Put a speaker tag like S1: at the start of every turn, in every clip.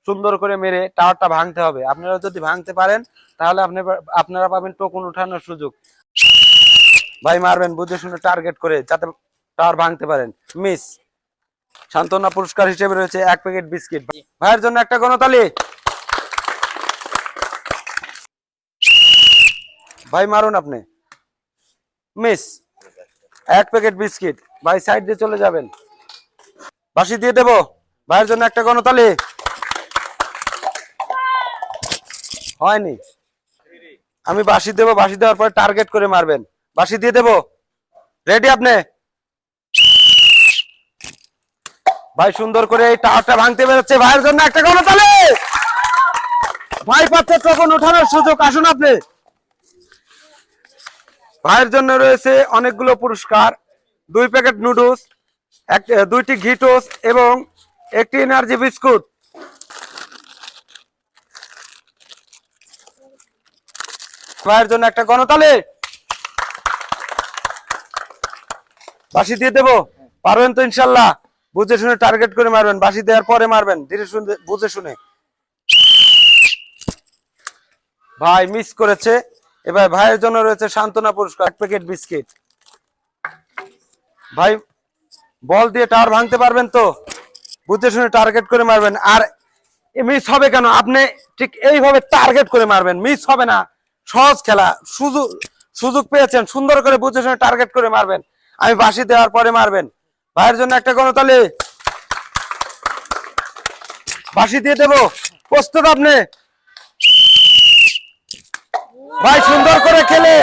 S1: সুন্দর করে মেরে টাওয়ারটা ভাঙতে হবে। আপনারা যদি ভাঙতে পারেন তাহলে আপনারা পাবেন টোকন উঠানোর সুযোগ। ভাই মারবেন বুঝে শুনে টার্গেট করে, যাতে টাওয়ার ভাঙতে পারেন। মিস। সান্ত্বনা পুরস্কার হিসেবে রয়েছে 1 প্যাকেট বিস্কিট। ভাইয়ের জন্য একটা গণতালি। ভাই মারুন আপনি। মিস। 1 packet biscuit. ভাই সাইড দিয়ে চলে যাবেন। বাঁশি দিয়ে দেব। ভাইয়ের জন্য একটা গণতালি। হয়নি। আমি বাঁশি দেব, বাঁশি দেওয়ার পরে টার্গেট করে মারবেন। বাঁশি দিয়ে দেব। রেডি আপনি? ভাই সুন্দর করে এই টাওয়ারটা ভাঙতে বেরোচ্ছে। ভাইয়ের জন্য একটা গণতালি। ভাই পাচ্ছে টোকন ওঠানোর সুযোগ। আসুন আপনি। ভাইয়ের জন্য রয়েছে অনেকগুলো পুরস্কার। 2 প্যাকেট নুডলস, 2টি ঘি টোস্ট এবং 1টি এনার্জি বিস্কুট। ভাইয়ের জন্য একটা গণতালি। বাঁশি দিয়ে দেবো। পারবেন তো ইনশাল্লাহ? বুঝে শুনে টার্গেট করে মারবেন। বাঁশি দেওয়ার পরে মারবেন, ধীরে শুনে বুঝে শুনে। ভাই মিস করেছে। এবার ভাইয়ের জন্য রয়েছে সান্ত্বনা পুরস্কার, 1 প্যাকেট বিস্কিট। ভাই বল দিয়ে টাওয়ার ভাঙতে পারবেন তো? বুঝে শুনে টার্গেট করে মারবেন। আর মিস হবে কেন? আপনি ঠিক এইভাবে টার্গেট করে মারবেন, মিস হবে না। সহজ খেলা, সুযোগ পেয়েছেন, সুন্দর করে বুঝে শুনে টার্গেট করে মারবেন। আমি বাঁশি দেওয়ার পরে মারবেন। ভাইয়ের জন্য একটা গণতালি। বাঁশি দিয়ে দেব। প্রস্তুত আপনি? ভাই সুন্দর করে খেলে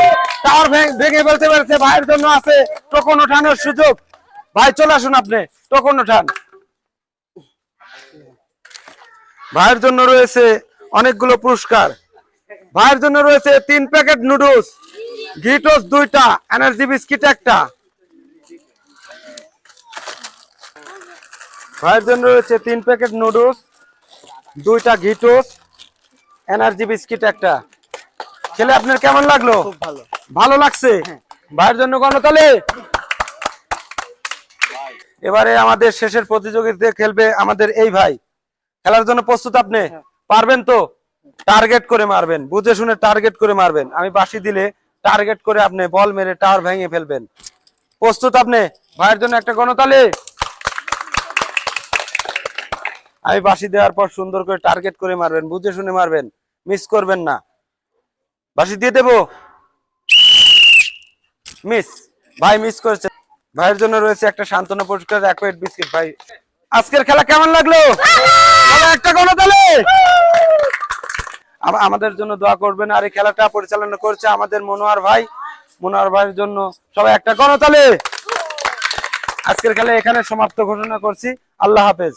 S1: টাওয়ার ভেঙে ফেলতে পেরেছে। ভাইয়ের জন্য আছে টোকন ওঠানোর সুযোগ। ভাই চলে আসুন আপনি, টোকন ওঠান। ভাইয়ের জন্য রয়েছে অনেকগুলো পুরস্কার। ভাইয়ের জন্য রয়েছে 3 প্যাকেট নুডলস, ঘি টোস্ট 2টা, এনার্জি বিস্কিট 1টা। ভাইয়ের জন্য রয়েছে 3 প্যাকেট নুডলস, 2টা ঘি টোস্ট, এনার্জি বিস্কিট 1টা। খেলে আপনার কেমন লাগলো?
S2: খুব ভালো।
S1: ভালো লাগছে? ভাইয়ের জন্য গণতালি। এবারে আমাদের শেষের প্রতিযোগিতায় খেলবে আমাদের এই ভাই। খেলার জন্য প্রস্তুত আপনি? পারবেন তো? টার্গেট করে মারবেন, বুঝে শুনে টার্গেট করে মারবেন। আমি বাঁশি দিলে টার্গেট করে আপনি বল মেরে টাওয়ার ভেঙে ফেলবেন। প্রস্তুত আপনি? ভাইয়ের জন্য একটা গণতালি। আমি বাঁশি দেওয়ার পর সুন্দর করে টার্গেট করে মারবেন, বুঝে শুনে মারবেন, মিস করবেন না। বাঁশি দিয়ে দেব। মিস। ভাই মিস করেছে। ভাইয়ের জন্য রয়েছে একটা সান্ত্বনা পুরস্কার, 1 প্যাকেট বিস্কিট। ভাই আজকের খেলা কেমন লাগলো? একটা গণতালি। আমাদের জন্য দোয়া করবেন। আর এই খেলাটা পরিচালনা করছে আমাদের মনোয়ার ভাই। মনোয়ার ভাইয়ের জন্য সবাই একটা গণতালি। আজকের খেলা এখানে সমাপ্ত ঘোষণা করছি। আল্লাহ হাফেজ।